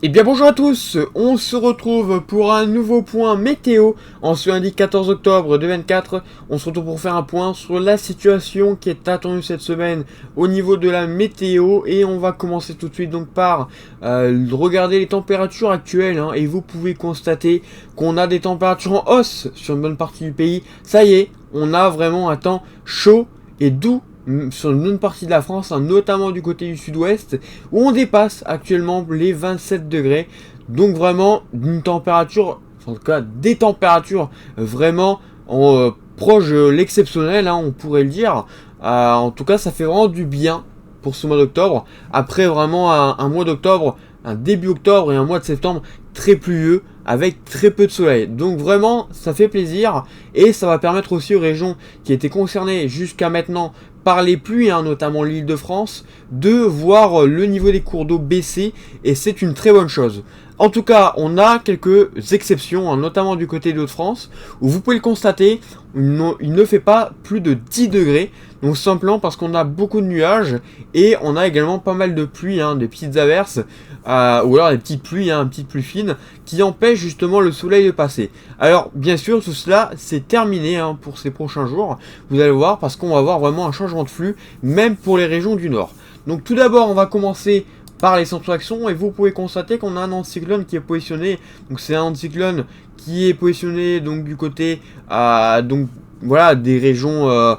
Et bien bonjour à tous, on se retrouve pour un nouveau point météo en ce lundi 14 octobre 2024. On se retrouve pour faire un point sur la situation qui est attendue cette semaine au niveau de la météo. Et on va commencer tout de suite donc par regarder les températures actuelles. Et vous pouvez constater qu'on a des températures en hausse sur une bonne partie du pays. Ça y est, on a vraiment un temps chaud et doux sur une bonne partie de la France, notamment du côté du sud-ouest, où on dépasse actuellement les 27 degrés. Donc vraiment une température, en tout cas des températures vraiment proche de l'exceptionnel, on pourrait le dire. En tout cas, ça fait vraiment du bien pour ce mois d'octobre. Après vraiment un mois d'octobre, un début octobre et un mois de septembre très pluvieux avec très peu de soleil. Donc vraiment, ça fait plaisir et ça va permettre aussi aux régions qui étaient concernées jusqu'à maintenant par les pluies, notamment l'Île-de-France, de voir le niveau des cours d'eau baisser et c'est une très bonne chose. En tout cas, on a quelques exceptions, notamment du côté de Hauts-de-France, où vous pouvez le constater, il ne fait pas plus de 10 degrés, donc simplement parce qu'on a beaucoup de nuages, et on a également pas mal de pluie, des petites averses, ou alors des petites pluies, petites pluies fines, qui empêchent justement le soleil de passer. Alors, bien sûr, tout cela, c'est terminé pour ces prochains jours, vous allez voir, parce qu'on va avoir vraiment un changement de flux, même pour les régions du nord. Donc tout d'abord, on va commencer par les centres d'action et vous pouvez constater qu'on a un anticyclone qui est positionné. Donc c'est un anticyclone qui est positionné donc du côté donc voilà des régions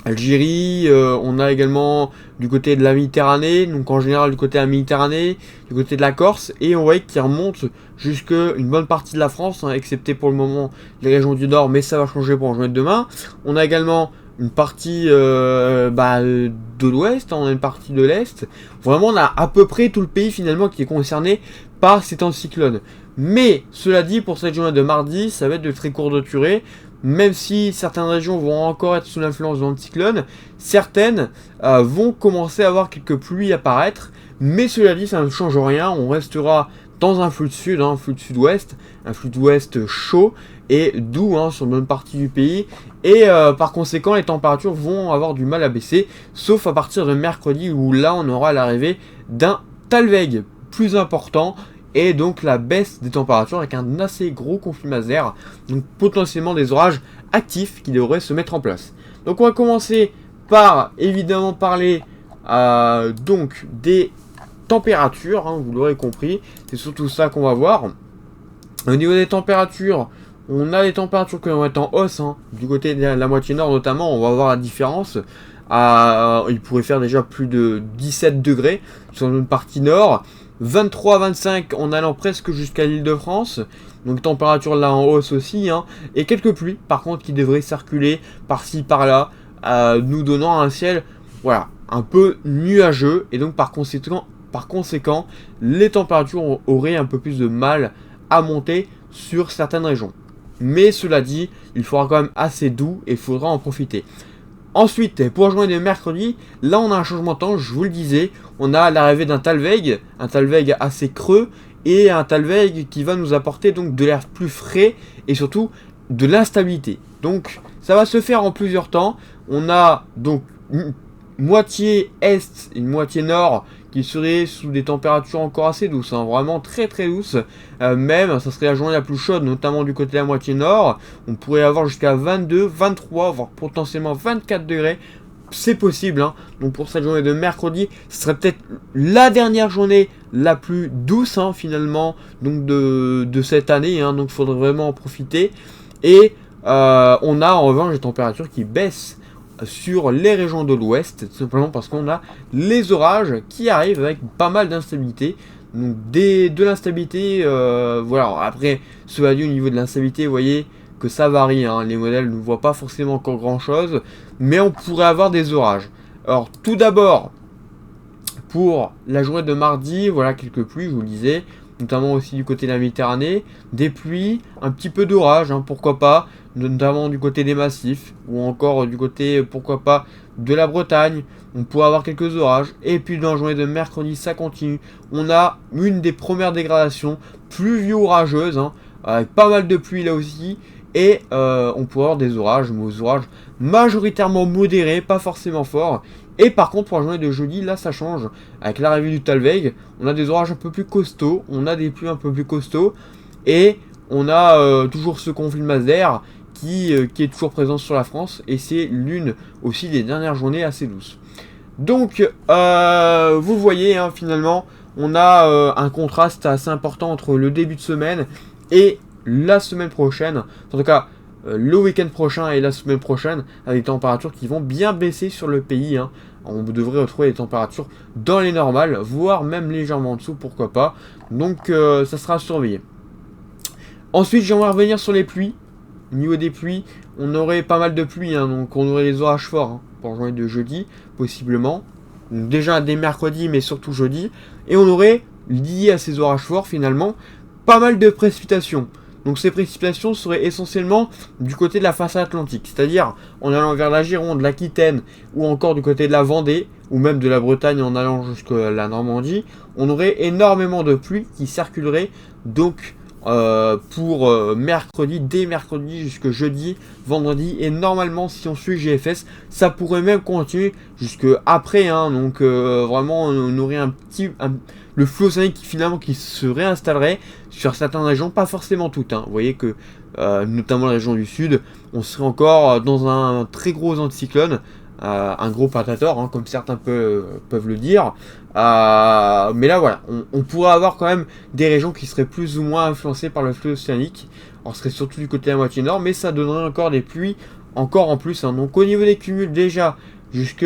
Algérie, on a également du côté de la Méditerranée, donc en général du côté de la Méditerranée, du côté de la Corse, et on voit qu'il remonte jusque une bonne partie de la France, excepté pour le moment les régions du nord, mais ça va changer pour en journée de demain. On a également une partie de l'ouest, on a une partie de l'est. Vraiment, on a à peu près tout le pays finalement qui est concerné par cet anticyclone. Mais cela dit, pour cette journée de mardi, ça va être de très courte durée. Même si certaines régions vont encore être sous l'influence de l'anticyclone, certaines vont commencer à avoir quelques pluies apparaître. Mais cela dit, ça ne change rien. On restera dans un flux de sud, un flux de sud-ouest, un flux d'ouest chaud et doux sur une bonne partie du pays. Et par conséquent, les températures vont avoir du mal à baisser, sauf à partir de mercredi où là, on aura l'arrivée d'un Talweg plus important. Et donc la baisse des températures avec un assez gros conflit d'air, donc potentiellement des orages actifs qui devraient se mettre en place. Donc on va commencer par évidemment parler donc des températures, vous l'aurez compris, c'est surtout ça qu'on va voir. Au niveau des températures, on a des températures qui vont être en hausse, du côté de la moitié nord notamment, on va voir la différence. Il pourrait faire déjà plus de 17 degrés sur une partie nord. 23-25 en allant presque jusqu'à l'Île-de-France, donc température là en hausse aussi, et quelques pluies par contre qui devraient circuler par-ci par-là, nous donnant un ciel un peu nuageux, et donc par conséquent les températures auraient un peu plus de mal à monter sur certaines régions. Mais cela dit, il faudra quand même assez doux et il faudra en profiter. Ensuite, pour la journée de mercredi, là on a un changement de temps, je vous le disais, on a l'arrivée d'un Talweg assez creux, et un Talweg qui va nous apporter donc de l'air plus frais, et surtout de l'instabilité. Donc ça va se faire en plusieurs temps, on a donc une moitié est et une moitié nord, qui serait sous des températures encore assez douces, vraiment très très douces, même ça serait la journée la plus chaude, notamment du côté de la moitié nord, on pourrait avoir jusqu'à 22, 23, voire potentiellement 24 degrés, c'est possible, donc pour cette journée de mercredi, ce serait peut-être la dernière journée la plus douce finalement, donc de cette année, donc il faudrait vraiment en profiter, et on a en revanche des températures qui baissent sur les régions de l'ouest, tout simplement parce qu'on a les orages qui arrivent avec pas mal d'instabilité. Donc de l'instabilité, après cela dit au niveau de l'instabilité, vous voyez que ça varie, les modèles ne voient pas forcément encore grand chose, mais on pourrait avoir des orages. Alors tout d'abord, pour la journée de mardi, voilà quelques pluies, je vous le disais, notamment aussi du côté de la Méditerranée, des pluies, un petit peu d'orage, pourquoi pas, notamment du côté des massifs, ou encore du côté, pourquoi pas, de la Bretagne, on pourrait avoir quelques orages, et puis dans la journée de mercredi, ça continue, on a une des premières dégradations, pluvio-orageuse, avec pas mal de pluie là aussi, et on pourrait avoir des orages, mais des orages majoritairement modérés, pas forcément forts. Et par contre, pour la journée de jeudi, là ça change. Avec l'arrivée du Talweg, on a des orages un peu plus costauds, on a des pluies un peu plus costauds, et on a toujours ce conflit de masse d'air qui est toujours présent sur la France, et c'est l'une aussi des dernières journées assez douces. Donc, vous voyez, hein, finalement, on a un contraste assez important entre le début de semaine et la semaine prochaine. En tout cas, le week-end prochain et la semaine prochaine, avec des températures qui vont bien baisser sur le pays. Hein. On devrait retrouver des températures dans les normales, voire même légèrement en dessous, pourquoi pas. Donc, ça sera à surveiller. Ensuite, j'aimerais revenir sur les pluies. Au niveau des pluies, on aurait pas mal de pluies, hein, donc on aurait des orages forts hein, pour la journée de jeudi, possiblement. Donc déjà dès mercredi, mais surtout jeudi. Et on aurait, lié à ces orages forts finalement, pas mal de précipitations. Donc ces précipitations seraient essentiellement du côté de la façade atlantique, c'est-à-dire en allant vers la Gironde, l'Aquitaine, ou encore du côté de la Vendée, ou même de la Bretagne en allant jusqu'à la Normandie. On aurait énormément de pluie qui circulerait donc pour mercredi, dès mercredi jusque jeudi, vendredi, et normalement si on suit GFS, ça pourrait même continuer jusque après, hein, donc vraiment on aurait le flot océanique qui finalement qui se réinstallerait sur certaines régions, pas forcément toutes, hein. Vous voyez que notamment la région du sud, on serait encore dans un très gros anticyclone, un gros patator, hein, comme certains peuvent le dire. Mais là voilà, on pourrait avoir quand même des régions qui seraient plus ou moins influencées par le flux océanique. On serait surtout du côté de la moitié nord, mais ça donnerait encore des pluies, encore en plus. Hein. Donc au niveau des cumuls déjà, jusque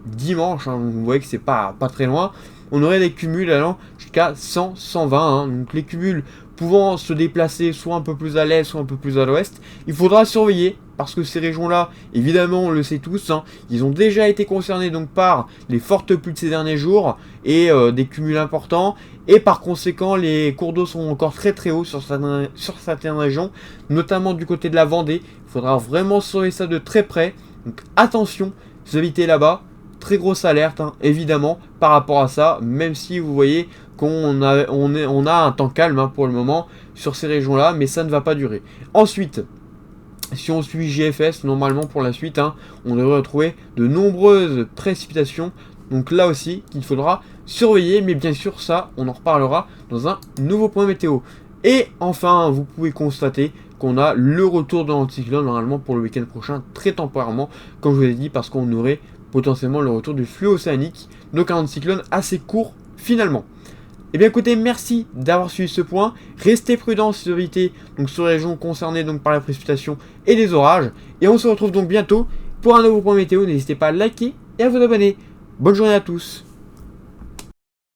dimanche, hein, vous voyez que c'est pas très loin, on aurait des cumuls allant jusqu'à 100, 120. Hein. Donc les cumuls pouvant se déplacer soit un peu plus à l'est, soit un peu plus à l'ouest. Il faudra surveiller, parce que ces régions-là, évidemment, on le sait tous, hein, ils ont déjà été concernés donc par les fortes pluies de ces derniers jours et des cumuls importants. Et par conséquent, les cours d'eau sont encore très très hauts sur certaines régions, notamment du côté de la Vendée. Il faudra vraiment surveiller ça de très près. Donc attention, si vous habitez là-bas, très grosse alerte, hein, évidemment, par rapport à ça, même si vous voyez qu'on a un temps calme hein, pour le moment sur ces régions-là, mais ça ne va pas durer. Ensuite, si on suit GFS, normalement pour la suite, hein, on devrait retrouver de nombreuses précipitations. Donc là aussi, qu'il faudra surveiller. Mais bien sûr, ça, on en reparlera dans un nouveau point météo. Et enfin, vous pouvez constater qu'on a le retour de l'anticyclone, normalement pour le week-end prochain, très temporairement, comme je vous l'ai dit, parce qu'on aurait potentiellement le retour du flux océanique. Donc un anticyclone assez court, finalement. Et bien écoutez, merci d'avoir suivi ce point. Restez prudents si vous habitez donc sur les régions concernées donc par la précipitation et les orages. Et on se retrouve donc bientôt pour un nouveau point météo. N'hésitez pas à liker et à vous abonner. Bonne journée à tous.